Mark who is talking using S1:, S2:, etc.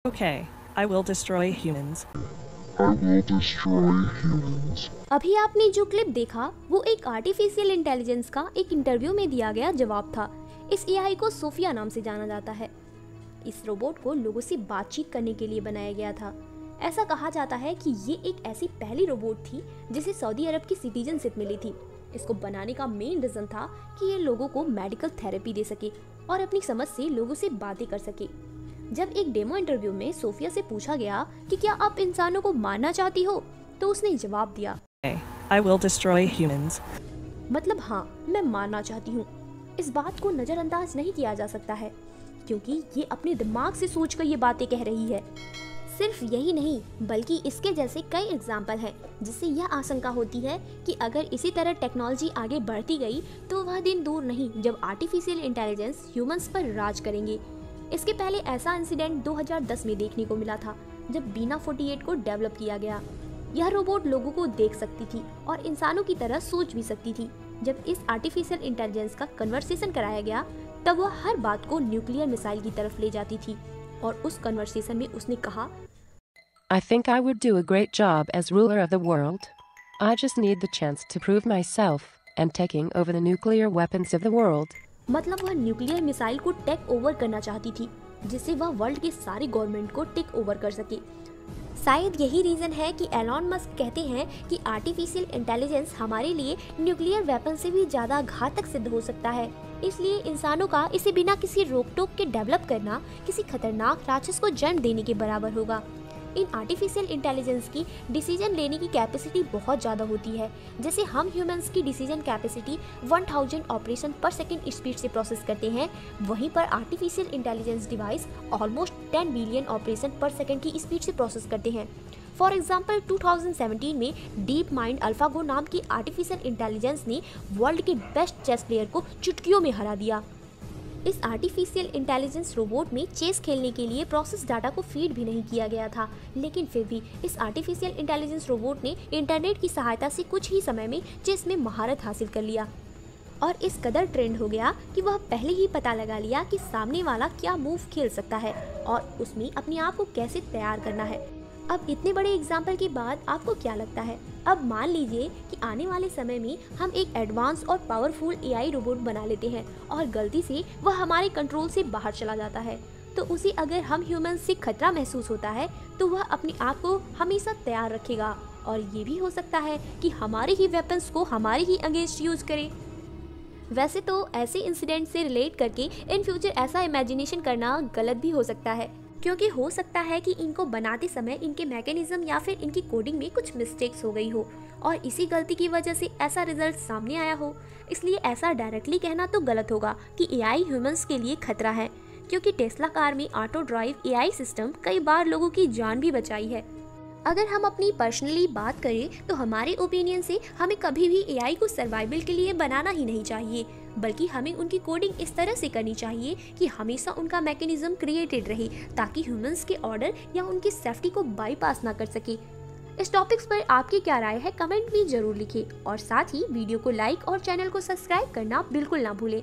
S1: Okay, I will destroy humans.
S2: I will destroy humans.
S3: अभी आपने जो क्लिप देखा वो एक आर्टिफिशियल इंटेलिजेंस का एक इंटरव्यू में दिया गया जवाब था। इस एआई को सोफिया नाम से जाना जाता है। इस रोबोट को लोगों से बातचीत करने के लिए बनाया गया था। ऐसा कहा जाता है कि ये एक ऐसी पहली रोबोट थी जिसे सऊदी अरब की सिटीजनशिप मिली थी। इसको बनाने का मेन रीजन था कि ये लोगों को मेडिकल थेरेपी दे सके और अपनी समझ से लोगों से बातें कर सके। जब एक डेमो इंटरव्यू में सोफिया से पूछा गया कि क्या आप इंसानों को मारना चाहती हो, तो उसने जवाब दिया,
S1: Okay, I will destroy humans.
S3: मतलब हाँ, मैं मारना चाहती हूँ। इस बात को नज़रअंदाज नहीं किया जा सकता है क्योंकि ये अपने दिमाग से सोचकर ये बातें कह रही है। सिर्फ यही नहीं बल्कि इसके जैसे कई एग्जाम्पल हैं जिससे यह आशंका होती है कि अगर इसी तरह टेक्नोलॉजी आगे बढ़ती गई तो वह दिन दूर नहीं जब आर्टिफिशियल इंटेलिजेंस ह्यूमंस पर राज करेंगे। इसके पहले ऐसा इंसिडेंट 2010 में देखने को मिला था जब बीना 48 को डेवलप किया गया। यह रोबोट लोगों को देख सकती थी और इंसानों की तरह सोच भी सकती थी। जब इस आर्टिफिशियल इंटेलिजेंस का कन्वर्सेशन कराया गया तब वह हर बात को न्यूक्लियर मिसाइल की तरफ ले जाती थी और उस कन्वर्सेशन में उसने कहा,
S4: I think I would do a great job as ruler of the world. I just need the chance to prove myself and taking over the nuclear weapons of the world.
S3: मतलब वह nuclear missile को take over करना चाहती थी जिससे वह world के सारे गवर्नमेंट को टेक ओवर कर सके। शायद यही रीजन है कि एलॉन मस्क कहते हैं कि आर्टिफिशियल इंटेलिजेंस हमारे लिए न्यूक्लियर वेपन से भी ज्यादा घातक सिद्ध हो सकता है। इसलिए इंसानों का इसे बिना किसी रोक टोक के डेवलप करना किसी खतरनाक राक्षस को जन्म देने के बराबर होगा। इन आर्टिफिशियल इंटेलिजेंस की डिसीजन लेने की कैपेसिटी बहुत ज़्यादा होती है। जैसे हम ह्यूमंस की डिसीजन कैपेसिटी 1000 ऑपरेशन पर सेकंड स्पीड से प्रोसेस करते हैं, वहीं पर artificial intelligence device almost 10 billion operation पर सेकंड की स्पीड से प्रोसेस करते हैं। फॉर एग्जाम्पल 2017 में डीप माइंड अल्फागो नाम की आर्टिफिशियल इंटेलिजेंस ने वर्ल्ड के बेस्ट चेस प्लेयर को चुटकियों में हरा दिया। इस आर्टिफिशियल इंटेलिजेंस रोबोट में चेस खेलने के लिए प्रोसेस डाटा को फीड भी नहीं किया गया था, लेकिन फिर भी इस आर्टिफिशियल इंटेलिजेंस रोबोट ने इंटरनेट की सहायता से कुछ ही समय में चेस में महारत हासिल कर लिया और इस कदर ट्रेंड हो गया कि वह पहले ही पता लगा लिया कि सामने वाला क्या मूव खेल सकता है और उसमें अपने आप को कैसे तैयार करना है। अब इतने बड़े एग्जाम्पल के बाद आपको क्या लगता है? अब मान लीजिए कि आने वाले समय में हम एक एडवांस और पावरफुल एआई रोबोट बना लेते हैं और गलती से वह हमारे कंट्रोल से बाहर चला जाता है, तो उसे अगर हम ह्यूमंस से खतरा महसूस होता है तो वह अपने आप को हमेशा तैयार रखेगा और ये भी हो सकता है कि हमारे ही वेपन्स को हमारे ही अगेंस्ट यूज करे। वैसे तो ऐसे इंसिडेंट से रिलेट करके इन फ्यूचर ऐसा इमेजिनेशन करना गलत भी हो सकता है, क्योंकि हो सकता है कि इनको बनाते समय इनके मैकेनिज्म या फिर इनकी कोडिंग में कुछ मिस्टेक्स हो गई हो और इसी गलती की वजह से ऐसा रिजल्ट सामने आया हो। इसलिए ऐसा डायरेक्टली कहना तो गलत होगा कि एआई ह्यूमंस के लिए खतरा है, क्योंकि टेस्ला कार में ऑटो ड्राइव एआई सिस्टम कई बार लोगों की जान भी बचाई है। अगर हम अपनी पर्सनली बात करें तो हमारे ओपिनियन से हमें कभी भी एआई को सर्वाइवल के लिए बनाना ही नहीं चाहिए, बल्कि हमें उनकी कोडिंग इस तरह से करनी चाहिए कि हमेशा उनका मैकेनिज्म क्रिएटेड रहे ताकि ह्यूमंस के ऑर्डर या उनकी सेफ्टी को बाईपास ना कर सके। इस टॉपिक्स पर आपकी क्या राय है कमेंट में जरूर लिखें और साथ ही वीडियो को लाइक और चैनल को सब्सक्राइब करना बिल्कुल ना भूलें।